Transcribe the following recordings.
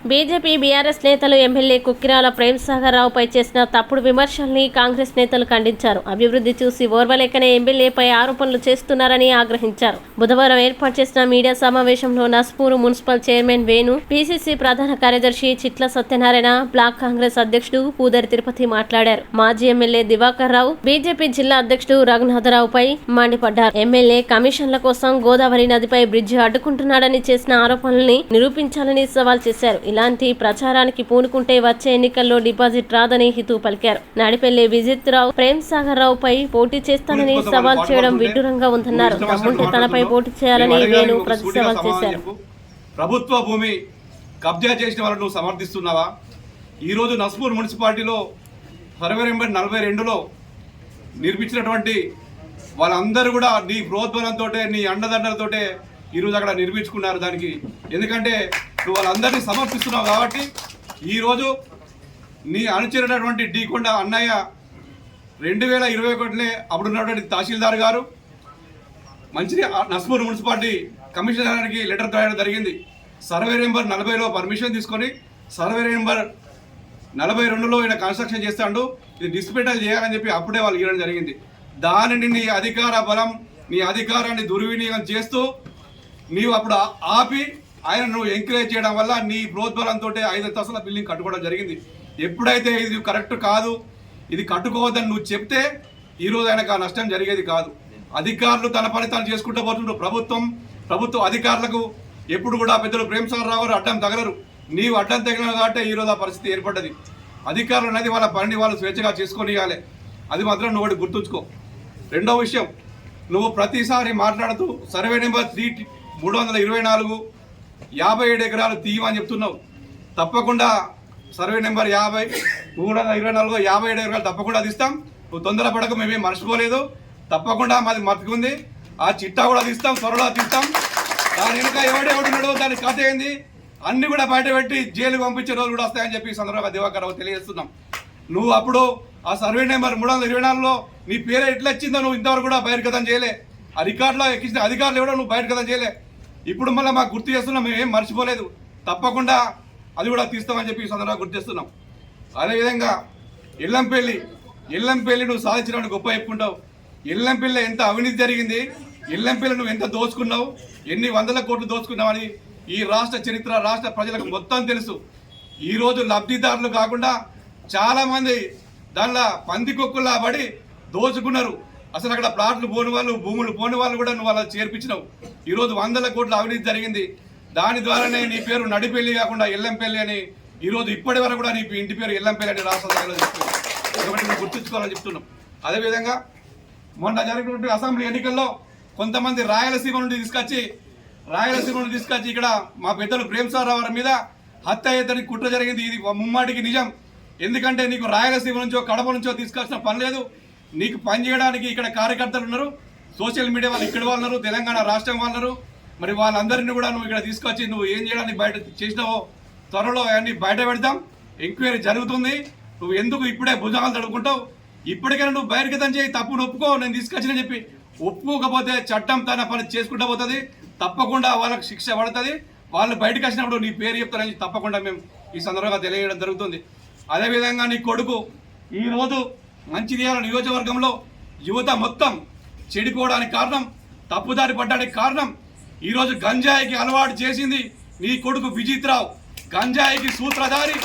BJP BRS నేతలు MLA Kokkirala ప్రేమ్సాగర్రావుపై చేసిన తప్పుడు విమర్శల్ని కాంగ్రెస్ నేతలు ఖండించారు. అభివృద్ధి చూసి ఓర్వలేకనే ఎమ్మెల్యేపై ఆరోపణలు చేస్తున్నారని ఆగ్రహించారు. బుధవారం ఏర్పాటు చేసిన మీడియా సమావేశంలో Naspur municipal chairman Venu, PCC ప్రధాన కార్యదర్శి చిట్ల సత్యనారాయణ, బ్లాక్ కాంగ్రెస్ అధ్యక్షుడు పూదరి తిరుపతి మాట్లాడారు. మాజీ ఎమ్మెల్యే దివాకర్ రావు, బీజేపీ జిల్లా అధ్యక్షుడు రఘునాథరావుపై మండిపడ్డారు. ఎమ్మెల్యే కమిషన్ల కోసం గోదావరి నదిపై బ్రిడ్జి అడ్డుకుంటున్నాడని చేసిన ఆరోపణల్ని నిరూపించాలని సవాల్ చేశారు. ఇలాంటి ప్రచారానికి పూనుకుంటే వచ్చే ఎన్నికల్లో డిపాజిట్ రాదని హితవు పలికారు. నాడిపల్లి విజిత్ రావు ప్రేమ్సాగర్ రావుపై పోటీ చేస్తానని సవాల్ చేయడం విడ్డూరంగా ఉందన్నారు. తమ్ముంటే తనపై పోటీ చేయాలని వేణు ప్రతి సవాల్ చేశారు. ప్రభుత్వ భూమి కబ్జా చేసిన వాళ్ళను సమర్థిస్తున్నావా? ఈరోజు నస్పూర్ మున్సిపాలిటీలో సర్వే నెంబర్ 42లో నిర్మించినటువంటి వాళ్ళందరూ కూడా నీ ప్రోద్బలంతో, నీ అండదండలతో ఈరోజు అక్కడ నిర్మించుకున్నారు. దానికి ఎందుకంటే నువ్వు వాళ్ళందరినీ సమర్పిస్తున్నావు కాబట్టి ఈరోజు నీ అనుచరునటువంటి డీకొండ అన్నయ్య 2021 అప్పుడున్నటువంటి తహసీల్దార్ గారు నస్పూర్ మున్సిపాలిటీ కమిషనర్కి లెటర్ రాయడం జరిగింది. సర్వే నెంబర్ 40లో పర్మిషన్ తీసుకొని సర్వే నెంబర్ 42లో ఈయన కన్స్ట్రక్షన్ చేస్తాడు, ఇది డిస్పెటల్ చేయాలని చెప్పి అప్పుడే వాళ్ళు ఇవ్వడం జరిగింది. దానిని నీ అధికార బలం, నీ అధికారాన్ని దుర్వినియోగం చేస్తూ నీవు అప్పుడు ఆపి ఆయన నువ్వు ఎంకరేజ్ చేయడం వల్ల నీ ప్రోద్బలంతో 5 అంతస్తుల బిల్డింగ్ కట్టుకోవడం జరిగింది. ఎప్పుడైతే ఇది కరెక్ట్ కాదు, ఇది కట్టుకోవద్దని నువ్వు చెప్తే ఈరోజు ఆయనకు ఆ నష్టం జరిగేది కాదు. అధికారులు తన పని తాను చేసుకుంటూ పోతుండ్రు. ప్రభుత్వ అధికారులకు ఎప్పుడు కూడా పెద్దలు ప్రేమ్సాగర్ రావు గారు అడ్డం తగలరు. నీవు అడ్డం తగిలిన కాబట్టి ఈరోజు ఆ పరిస్థితి ఏర్పడ్డది. అధికారులు అనేది వాళ్ళ పనిని వాళ్ళు స్వేచ్ఛగా చేసుకొని ఇవ్వాలి. అది మాత్రం నువ్వు ఒకటి గుర్తుంచుకో. రెండో విషయం, నువ్వు ప్రతిసారి మాట్లాడుతూ సర్వే నెంబర్ 324 57 ఎకరాలు తీయమని చెప్తున్నావు. తప్పకుండా సర్వే నెంబర్ 324 57 ఎకరాలు తప్పకుండా తీస్తాం. నువ్వు తొందరపడక, మేమేం మర్చిపోలేదు. తప్పకుండా మాది మతికుంది. ఆ చిట్టా కూడా తీస్తాం, త్వరలో తీస్తాం. దాని వెనుక ఎవడెవడున్నాడో దాని కథ ఏంది అన్ని కూడా బయట పెట్టి జైలు పంపించే రోజులు కూడా వస్తాయని చెప్పి సందర్భంగా దివాకర్ రావు తెలియజేస్తున్నాం. నువ్వు అప్పుడు ఆ సర్వే నెంబర్ 324లో నీ పేరు ఎట్లా వచ్చిందో నువ్వు ఇంతవరకు కూడా బహిర్గతం చేయలే. ఆ రికార్డులో ఎక్కించిన అధికారులు ఎవడో నువ్వు బహిర్గతం చేయలే. ఇప్పుడు మళ్ళీ మాకు గుర్తు చేస్తున్నాం, మేమేం మర్చిపోలేదు. తప్పకుండా అది కూడా తీస్తామని చెప్పి ఈ సందర్భంగా గుర్తు చేస్తున్నాం. అదేవిధంగా ఎల్లంపల్లి నువ్వు సాధించిన గొప్ప చెప్పుకుంటావు. ఎల్లంపల్లి ఎంత అవినీతి జరిగింది, ఎల్లంపల్లి నువ్వు ఎంత దోచుకున్నావు, ఎన్ని వందల కోట్లు దోచుకున్నావని ఈ రాష్ట్ర చరిత్ర, రాష్ట్ర ప్రజలకు మొత్తం తెలుసు. ఈరోజు లబ్ధిదారులు కాకుండా చాలామంది దానిలో పందికొక్కులా పడి దోచుకున్నారు. అసలు అక్కడ ప్లాట్లు పోని వాళ్ళు, భూములు పోని వాళ్ళు కూడా నువ్వు అలా చేర్పించినావు. ఈరోజు వందల కోట్ల అవినీతి జరిగింది. దాని ద్వారానే నీ పేరు నడిపెల్లి కాకుండా ఎల్లంపల్లి అని ఈరోజు ఇప్పటి వరకు కూడా నీ ఇంటి పేరు ఎల్లంపల్లి అని రాష్ట్ర స్థాయిలో చెప్తున్నావు. ఒకటి నువ్వు గుర్తుంచుకోవాలని చెప్తున్నాం. అదేవిధంగా మొన్న జరిగినటువంటి అసెంబ్లీ ఎన్నికల్లో కొంతమంది రాయలసీమ నుండి తీసుకొచ్చి ఇక్కడ మా పెద్దలు ప్రేమ్సాగర్ రావు మీద హత్య అయ్యేదానికి కుట్ర జరిగింది. ఇది ముమ్మాటికి నిజం. ఎందుకంటే నీకు రాయలసీమ నుంచో కడప నుంచో తీసుకొచ్చిన పని లేదు. నీకు పని చేయడానికి ఇక్కడ కార్యకర్తలు ఉన్నారు, సోషల్ మీడియా వాళ్ళు ఇక్కడ వాళ్ళు ఉన్నారు, తెలంగాణ రాష్ట్రం వాళ్ళు ఉన్నారు. మరి వాళ్ళందరినీ కూడా నువ్వు ఇక్కడ తీసుకొచ్చి నువ్వు ఏం చేయడానికి బయట చేసినావో త్వరలో అవన్నీ బయట పెడతాం. ఎంక్వైరీ జరుగుతుంది. నువ్వు ఎందుకు ఇప్పుడే భుజాలు తడుకుంటావు? ఇప్పటికైనా నువ్వు బహిర్గతం చేయి, తప్పును ఒప్పుకో. నేను తీసుకొచ్చిన చెప్పి ఒప్పుకోకపోతే చట్టం తన పని చేసుకుంటూ పోతుంది. తప్పకుండా వాళ్ళకి శిక్ష పడుతుంది. వాళ్ళు బయటకు వచ్చినప్పుడు నీ పేరు చెప్తారని తప్పకుండా మేము ఈ సందర్భంగా తెలియజేయడం జరుగుతుంది. అదేవిధంగా నీ కొడుకు ఈరోజు మంచిర్యాల నియోజకవర్గంలో యువత మొత్తం చెడిపోవడానికి కారణం, తప్పుదారి పడ్డానికి కారణం, ఈరోజు గంజాయికి అలవాటు చేసింది నీ కొడుకు విజిత్ రావు. గంజాయికి సూత్రధారి,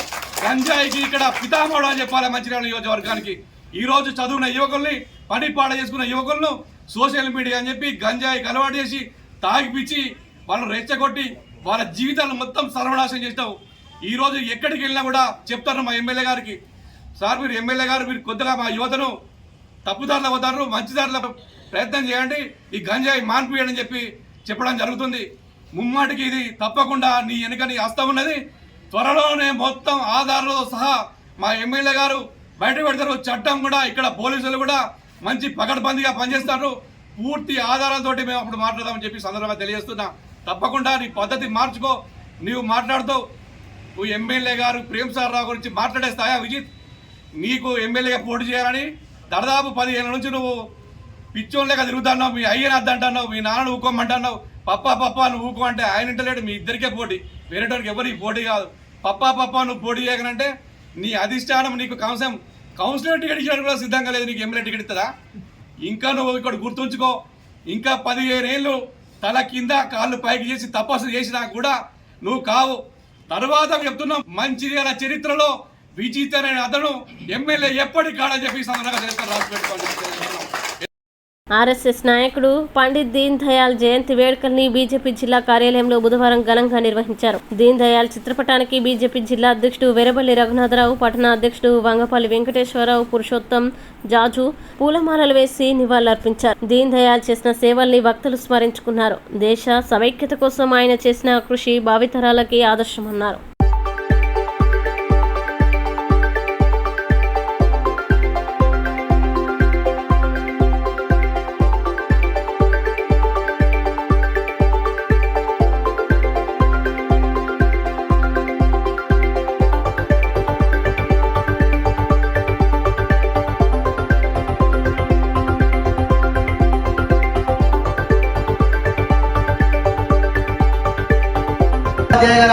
గంజాయికి ఇక్కడ పితామహుడు అని చెప్పాలి మంచిర్యాల నియోజకవర్గానికి. ఈరోజు చదువున్న యువకుల్ని, పని పాట చేసుకున్న యువకులను సోషల్ మీడియా అని చెప్పి గంజాయికి అలవాటు చేసి తాగిపిచ్చి వాళ్ళని రెచ్చగొట్టి వాళ్ళ జీవితాలను మొత్తం సర్వనాశనం చేస్తావు. ఈరోజు ఎక్కడికి వెళ్ళినా కూడా చెప్తారు మా ఎమ్మెల్యే గారికి, సార్ మీరు ఎమ్మెల్యే గారు మీరు కొద్దిగా మా యువతను తప్పుదారులు అవుతారు, మంచిదారుల ప్రయత్నం చేయండి, ఈ గంజాయి మాన్పియండి అని చెప్పి చెప్పడం జరుగుతుంది. ముమ్మాటికి ఇది తప్పకుండా నీ వెనుక నీ హస్తం ఉన్నది. త్వరలోనే మొత్తం ఆధారాలతో సహా మా ఎమ్మెల్యే గారు బయట పెడతారు. చట్టం కూడా ఇక్కడ పోలీసులు కూడా మంచి పకడ్బందీగా పనిచేస్తారు. పూర్తి ఆధారాలతోటి మేము అప్పుడు మాట్లాడదామని చెప్పి సందర్భంగా తెలియజేస్తున్నా. తప్పకుండా నీ పద్ధతి మార్చుకో. నీవు మాట్లాడుతావు, నువ్వు ఎమ్మెల్యే గారు ప్రేమ్సాగర్ రావు గురించి మాట్లాడే స్థాయా విజిత్? నీకు ఎమ్మెల్యేగా పోటీ చేయాలని దాదాపు 10 ఏళ్ళ నుంచి నువ్వు పిచ్చోళ్ళగా తిరుగుతున్నావు. మీ అయ్యని అద్దంటున్నావు, మీ నాన్నను ఊకోమంటున్నావు. పప్ప నువ్వు ఊకో అంటే ఆయన ఇంటలేడు. మీ ఇద్దరికే పోటీ, వేరేటోరికి ఎవరికి పోటీ కాదు. పప్పా నువ్వు పోటీ చేయగలంటే నీ అధిష్టానం నీకు కౌన్సిలర్ టికెట్ ఇచ్చడానికి కూడా సిద్ధంగా లేదు. నీకు ఎమ్మెల్యే టికెట్ ఇస్తుందా? ఇంకా నువ్వు ఇక్కడ గుర్తుంచుకో, ఇంకా 15 ఏళ్ళు తల కింద కాళ్ళు పైకి చేసి తపస్సు చేసినా కూడా నువ్వు కావు. తర్వాత చెప్తున్నాం, మంచిర్యాల చరిత్రలో విజితరైన అతను ఎమ్మెల్యే ఎప్పటికి కాడని చెప్పి సందర్భంగా చేస్తారు. రాసి పెట్టుకోండి. ఆర్ఎస్ఎస్ నాయకుడు పండిత్ దీన్ దయాళ్ జయంతి వేడుకల్ని బీజేపీ జిల్లా కార్యాలయంలో బుధవారం ఘనంగా నిర్వహించారు. దీన్ దయాళ్ చిత్రపటానికి బీజేపీ జిల్లా అధ్యక్షుడు వెరబల్లి రఘునాథరావు, పట్టణ అధ్యక్షుడు వంగపల్లి వెంకటేశ్వరరావు, పురుషోత్తం జాజు పూలమాలలు వేసి నివాళులర్పించారు. దీన్ దయాళ్ చేసిన సేవల్ని భక్తులు స్మరించుకున్నారు. దేశ సమైక్యత కోసం ఆయన చేసిన కృషి భావితరాలకి ఆదర్శమన్నారు.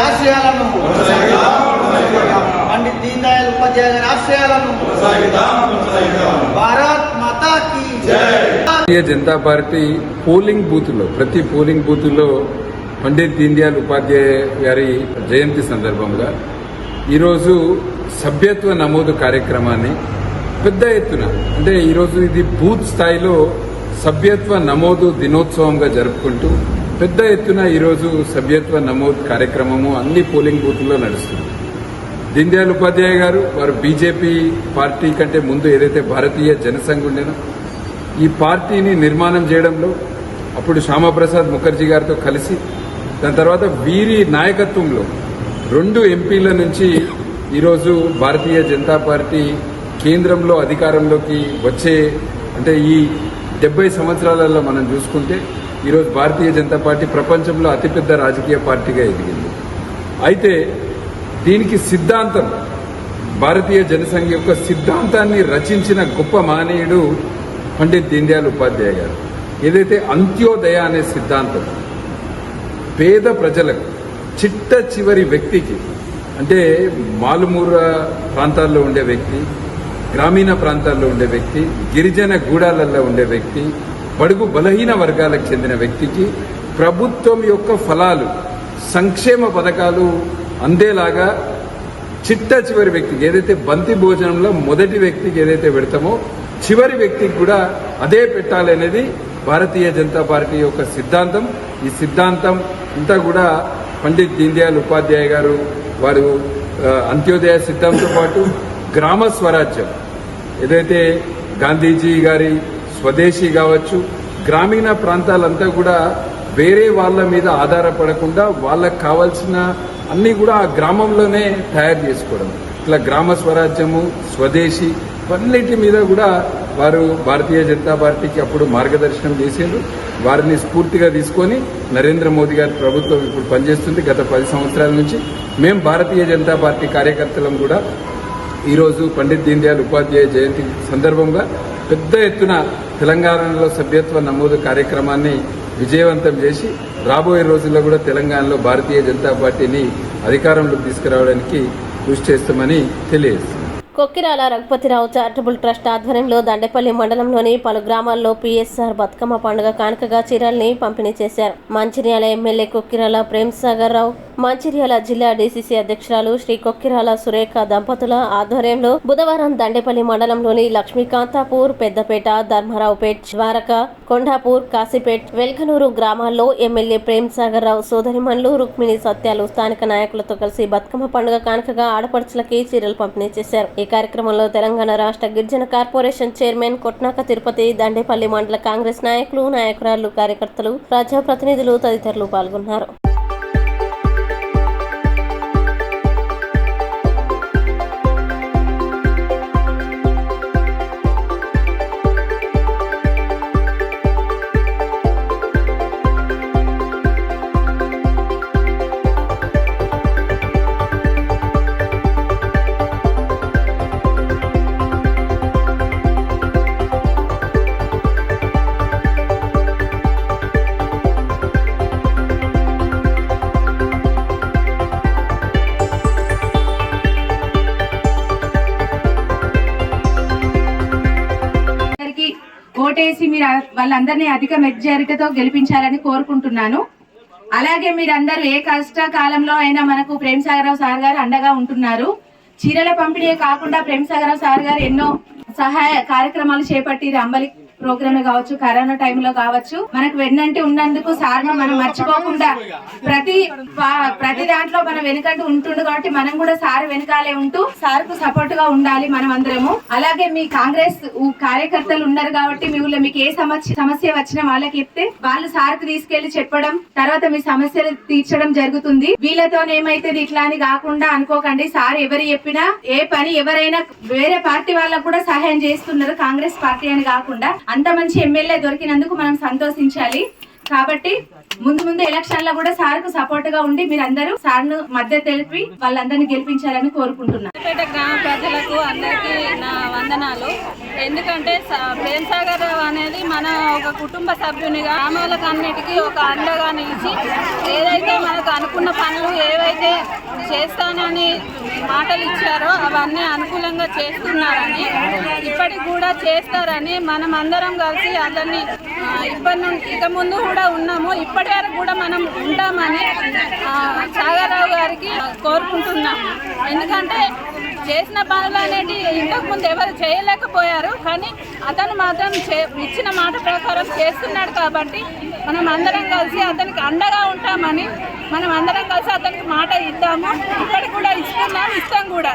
ఆశయాలను పండిత్ దీన్ దయాళ్ ఉపాధ్యాయ గారి ఆశయాలను భారత్ మాతా key Bharatiya Janata party polling బూత్లో ప్రతి పోలింగ్ బూత్లో పండిత్ దీన్ దయాళ్ ఉపాధ్యాయ గారి జయంతి సందర్భంగా ఈరోజు సభ్యత్వ నమోదు కార్యక్రమాన్ని పెద్ద ఎత్తున, అంటే ఈరోజు ఇది బూత్ స్థాయిలో సభ్యత్వ నమోదు దినోత్సవంగా జరుపుకుంటూ పెద్ద ఎత్తున ఈరోజు సభ్యత్వ నమోదు కార్యక్రమము అన్ని పోలింగ్ బూత్లలో నడుస్తుంది. దీన్ దయాళ్ ఉపాధ్యాయ గారు వారు బీజేపీ పార్టీ కంటే ముందు ఏదైతే భారతీయ జనసంఘ్ ఉండేనో ఈ పార్టీని నిర్మాణం చేయడంలో అప్పుడు శ్యామప్రసాద్ ముఖర్జీ గారితో కలిసి దాని తర్వాత వీరి నాయకత్వంలో 2 ఎంపీల నుంచి ఈరోజు భారతీయ జనతా పార్టీ కేంద్రంలో అధికారంలోకి వచ్చే, అంటే ఈ 70 సంవత్సరాలలో మనం చూసుకుంటే ఈరోజు భారతీయ జనతా పార్టీ ప్రపంచంలో అతిపెద్ద రాజకీయ పార్టీగా ఎదిగింది. అయితే దీనికి సిద్ధాంతం, భారతీయ జనసంఘ్ యొక్క సిద్ధాంతాన్ని రచించిన గొప్ప మహనీయుడు పండిత్ దీన్ దయాళ్ ఉపాధ్యాయ గారు. ఏదైతే అంత్యోదయ అనే సిద్ధాంతం పేద ప్రజలకు, చిట్ట చివరి వ్యక్తికి, అంటే మారుమూల ప్రాంతాల్లో ఉండే వ్యక్తి, గ్రామీణ ప్రాంతాల్లో ఉండే వ్యక్తి, గిరిజన గూడాలలో ఉండే వ్యక్తి, బడుగు బలహీన వర్గాలకు చెందిన వ్యక్తికి ప్రభుత్వం యొక్క ఫలాలు, సంక్షేమ పథకాలు అందేలాగా చిట్ట చివరి వ్యక్తికి, ఏదైతే బంతి భోజనంలో మొదటి వ్యక్తికి ఏదైతే పెడతామో చివరి వ్యక్తికి కూడా అదే పెట్టాలనేది భారతీయ జనతా పార్టీ యొక్క సిద్ధాంతం. ఈ సిద్ధాంతం అంతా కూడా పండిత్ దీన్ దయాళ్ ఉపాధ్యాయ గారు వారు అంత్యోదయ సిద్ధాంతంతో పాటు గ్రామ స్వరాజ్యం, ఏదైతే గాంధీజీ గారి స్వదేశీ కావచ్చు, గ్రామీణ ప్రాంతాలంతా కూడా వేరే వాళ్ళ మీద ఆధారపడకుండా వాళ్ళకు కావాల్సిన అన్నీ కూడా ఆ గ్రామంలోనే తయారు చేసుకోవడం, ఇట్లా గ్రామ స్వరాజ్యము, స్వదేశీ ఇవన్నిటి మీద కూడా వారు భారతీయ జనతా పార్టీకి అప్పుడు మార్గదర్శనం చేసేది. వారిని స్ఫూర్తిగా తీసుకొని నరేంద్ర మోదీ గారి ప్రభుత్వం ఇప్పుడు పనిచేస్తుంది. గత 10 సంవత్సరాల నుంచి మేము భారతీయ జనతా పార్టీ కార్యకర్తలం కూడా ఈరోజు పండిత్ దీన్ దయాళ్ ఉపాధ్యాయ జయంతి సందర్భంగా పెద్ద ఎత్తున తెలంగాణలో సభ్యత్వ నమోదు కార్యక్రమాన్ని విజయవంతం చేసి రాబోయే రోజుల్లో కూడా తెలంగాణలో భారతీయ జనతా పార్టీని అధికారంలోకి తీసుకురావడానికి కృషి చేస్తామని తెలియజేస్తున్నాం. కొక్కిరాల రఘుపతిరావు చారిటబుల్ ట్రస్ట్ ఆధ్వర్యంలో దండేపల్లి మండలంలోని పలు గ్రామాల్లో పిఎస్ఆర్ బతుకమ్మ పండుగ కానుకగా చీరల్ని పంపిణీ చేశారు. మంచిర్యాల ఎమ్మెల్యే కొక్కిరాల ప్రేమ్ సాగర్ రావు, మంచిర్యాల జిల్లా డీసీసీ అధ్యక్షురాలు శ్రీ కొక్కిరాల సురేఖ దంపతుల ఆధ్వర్యంలో బుధవారం దండేపల్లి మండలంలోని లక్ష్మీకాంతాపూర్, పెద్దపేట, ధర్మారావుపేట్, ద్వారక, కొండాపూర్, కాశీపేట్, వెల్కనూరు గ్రామాల్లో ఎమ్మెల్యే ప్రేమ్ సాగర్ రావు సోదరిమణులు రుక్మిణి సత్యాలు స్థానిక నాయకులతో కలిసి బతుకమ్మ పండుగ కానుకగా ఆడపడుచులకి చీరలు పంపిణీ చేశారు. ఈ కార్యక్రమంలో తెలంగాణ రాష్ట్ర గిరిజన కార్పొరేషన్ చైర్మన్ కొట్నాక తిరుపతి, దండేపల్లి మండల కాంగ్రెస్ నాయకులు, నాయకురాలు, కార్యకర్తలు, ప్రజాప్రతినిధులు తదితరులు పాల్గొన్నారు. ఓటేసి మీరు వాళ్ళందరినీ అధిక మెజారిటీతో గెలిపించాలని కోరుకుంటున్నాను. అలాగే మీరందరూ ఏ కష్టకాలంలో అయినా మనకు ప్రేమ్ సాగర్ రావు సార్ గారు అండగా ఉంటున్నారు. చీరల పంపిణీ కాకుండా ప్రేమ్ సాగర్ రావు సార్ గారు ఎన్నో సహాయ కార్యక్రమాలు చేపట్టి అంబలి ప్రోగ్రామ్ కావచ్చు, కరోనా టైంలో కావచ్చు, మనకు వెన్నంటి ఉన్నందుకు సార్ను మనం మర్చిపోకుండా ప్రతి దాంట్లో మనం వెనుకంటూ ఉంటుండు కాబట్టి మనం కూడా సార్ వెనకాలే ఉంటూ సార్ కు సపోర్ట్ గా ఉండాలి మనం అందరము. అలాగే మీ కాంగ్రెస్ కార్యకర్తలు ఉన్నారు కాబట్టి మీ ఊళ్ళో మీకు ఏ సమస్య వచ్చినా వాళ్ళకి చెప్తే వాళ్ళు సార్ కు తీసుకెళ్లి చెప్పడం, తర్వాత మీ సమస్యలు తీర్చడం జరుగుతుంది. వీళ్ళతోనేమైతుంది ఇట్లా అని కాకుండా అనుకోకండి. సార్ ఎవరు చెప్పినా ఏ పని ఎవరైనా వేరే పార్టీ వాళ్ళకు కూడా సహాయం చేస్తున్నారు, కాంగ్రెస్ పార్టీ అని కాకుండా. అంత మంచి ఎమ్మెల్యే దొరికినందుకు మనం సంతోషించాలి. కాబట్టి ముందు ఎలక్షన్ లో కూడా సార్ కు సపోర్ట్ గా ఉండి మీరందరూ సార్ ను మద్దతు తెలిపి వాళ్ళందరినీ గెలిపించాలని కోరుకుంటున్నాను. గ్రామ ప్రజలకు అందరికీ నా వందనాలు. ఎందుకంటే ప్రేమ్ సాగర్ అనేది మన ఒక కుటుంబ సభ్యునిగా గ్రామాలకు అన్నిటికీ ఒక అండగా నిలిచి ఏదైతే మనకు అనుకున్న పనులు ఏవైతే చేస్తానని మాటలు ఇచ్చారో అవన్నీ అనుకూలంగా చేస్తున్నారని, ఇప్పటికి కూడా చేస్తారని, మనం అందరం కలిసి అతన్ని ఇక ముందు కూడా ఉన్నాము, ఇప్పటి వరకు కూడా మనం ఉంటామని సాగర్రావు గారికి కోరుకుంటున్నాము. ఎందుకంటే చేసిన పనులు అనేవి ఇంతకుముందు ఎవరు చేయలేకపోయారు, కానీ అతను మాత్రం ఇచ్చిన మాట ప్రకారం చేస్తున్నాడు. కాబట్టి మనం అందరం కలిసి అతనికి అండగా ఉంటామని మనం అందరం కలిసి అతనికి మాట ఇద్దాము. ఇప్పటికి కూడా ఇస్తాం కూడా.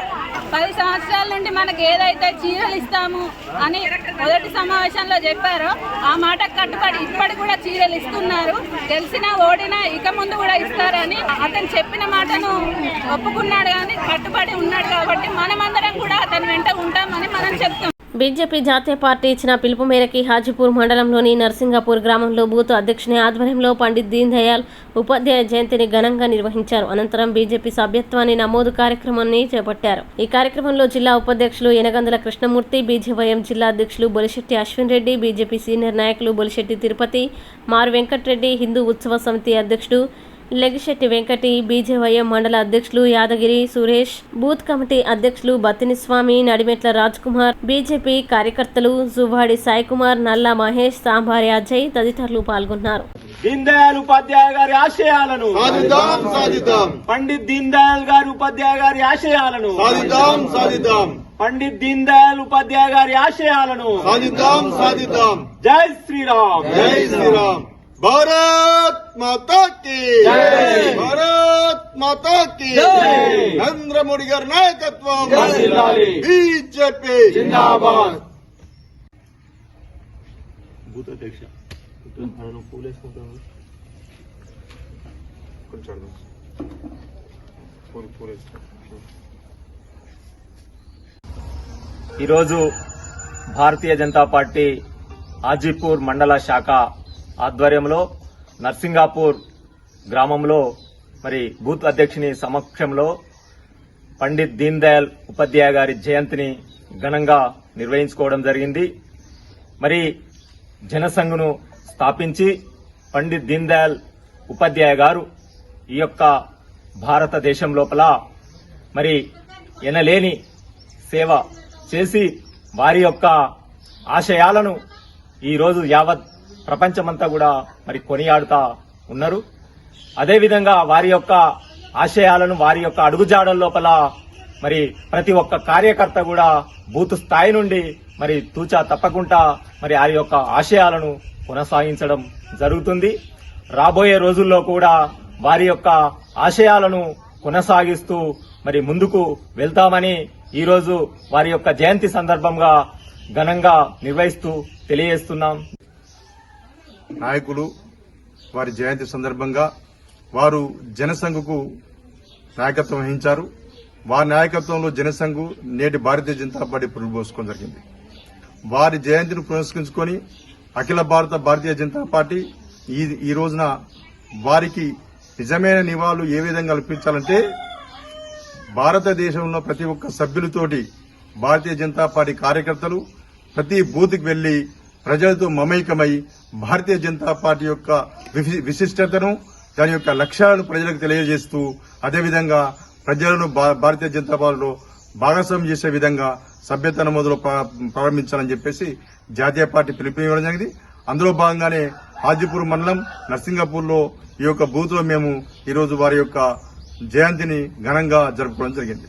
10 సంవత్సరాల నుండి మనకు ఏదైతే చీరలు ఇస్తాము అని మొదటి సమావేశంలో చెప్పారో ఆ మాటకు కట్టుబడి ఇప్పటికి కూడా చీరలు ఇస్తున్నారు. గెలిచినా ఓడినా ఇక ముందు కూడా ఇస్తారని అతను చెప్పిన మాటను ఒప్పుకున్నాడు, కానీ కట్టుబడి ఉన్నాడు. కాబట్టి మనమందరం కూడా అతని వెంట ఉంటామని మనం చెప్తాం. బీజేపీ జాతీయ పార్టీ ఇచ్చిన పిలుపు మేరకు హాజీపూర్ మండలంలోని నర్సింగాపూర్ గ్రామంలో బూత్ అధ్యక్షుని ఆధ్వర్యంలో పండిత్ దీన్ దయాళ్ ఉపాధ్యాయ జయంతిని ఘనంగా నిర్వహించారు. అనంతరం బీజేపీ సభ్యత్వాన్ని నమోదు కార్యక్రమాన్ని చేపట్టారు. ఈ కార్యక్రమంలో జిల్లా ఉపాధ్యక్షులు యనగందుల కృష్ణమూర్తి, బీజేవైఎం జిల్లా అధ్యక్షులు బొలిశెట్టి అశ్విన్ రెడ్డి, బీజేపీ సీనియర్ నాయకులు బొలిశెట్టి తిరుపతి, మారు వెంకటరెడ్డి, హిందూ ఉత్సవ సమితి అధ్యక్షుడు లెగిశెట్టి వెంకటి, బీజేవైఎం మండల అధ్యక్షులు యాదగిరి సురేష్, బూత్ కమిటీ అధ్యక్షులు బత్తిని స్వామి, నడిమెట్ల రాజ్ కుమార్, బీజేపీ కార్యకర్తలు జువ్వాడి సాయి కుమార్, నల్లా మహేష్, సాంబారి అజయ్ తదితరులు పాల్గొన్నారు. దీన్ దయాళ్ ఉపాధ్యాయ గారి ఆశయాలను సాధిద్దాం. పండిత్ దీన్ దయాళ్ గారి ఉపాధ్యాయ గారి ఆశయాలను సాధిద్దాం. పండిత్ దీన్ దయాళ్ ఉపాధ్యాయ గారి ఆశయాలను సాధిద్దాం. జై శ్రీరామ్. జై శ్రీరామ్. భారత్ మాతా కీ జై. భారత్ మాతా కీ జై. నరేంద్ర మోడీ గారి నాయకత్వం బీజేపీ జిందాబాద్. బూత్ అధ్యక్ష పూలు వేసుకుంటాను. ఈరోజు భారతీయ జనతా పార్టీ హాజీపూర్ మండల శాఖ ఆధ్వర్యంలో నర్సింగాపూర్ గ్రామంలో మరి బూత్ అధ్యక్షుని సమక్షంలో పండిత్ దీన్ దయాళ్ ఉపాధ్యాయ గారి జయంతిని ఘనంగా నిర్వహించుకోవడం జరిగింది. మరి జనసంఘ్ను స్థాపించి పండిత్ దీన్ దయాళ్ ఉపాధ్యాయ గారు ఈ యొక్క భారతదేశం లోపల మరి ఎనలేని సేవ చేసి వారి యొక్క ఆశయాలను ఈరోజు యావత్ ప్రపంచమంతా కూడా మరి కొనియాడుతా ఉన్నారు. అదేవిధంగా వారి యొక్క ఆశయాలను, వారి యొక్క అడుగుజాడల లోపల మరి ప్రతి ఒక్క కార్యకర్త కూడా బూత్ స్థాయి నుండి మరి తూచా తప్పకుండా మరి ఆ యొక్క ఆశయాలను కొనసాగించడం జరుగుతుంది. రాబోయే రోజుల్లో కూడా వారి యొక్క ఆశయాలను కొనసాగిస్తూ మరి ముందుకు వెళ్తామని ఈరోజు వారి యొక్క జయంతి సందర్భంగా ఘనంగా నిర్వహిస్తూ తెలియజేస్తున్నాం. నాయకులు వారి జయంతి సందర్భంగా వారు జనసంఘకు నాయకత్వం వహించారు. వారి నాయకత్వంలో జనసంఘ్ నేటి భారతీయ జనతా పార్టీ పురుడుపోసుకోవడం జరిగింది. వారి జయంతిని పురస్కరించుకొని అఖిల భారతీయ జనతా పార్టీ ఈ రోజున వారికి నిజమైన నివాళులు ఏ విధంగా కల్పించాలంటే భారతదేశంలో ప్రతి ఒక్క సభ్యులతోటి భారతీయ జనతా పార్టీ కార్యకర్తలు ప్రతి బూత్కి వెళ్లి ప్రజలతో మమైకమై భారతీయ జనతా పార్టీ యొక్క విశిష్టతను, దాని యొక్క లక్ష్యాలను ప్రజలకు తెలియజేస్తూ అదేవిధంగా ప్రజలను భారతీయ జనతా పార్టీలో భాగస్వామ్యం చేసే విధంగా సభ్యత్వ నమోదులో ప్రారంభించాలని చెప్పేసి జాతీయ పార్టీ పిలుపునివ్వడం జరిగింది. అందులో భాగంగానే హాజీపూర్ మండలం నర్సింగాపూర్లో ఈ యొక్క బూత్ లో మేము ఈరోజు వారి యొక్క జయంతిని ఘనంగా జరుపుకోవడం జరిగింది.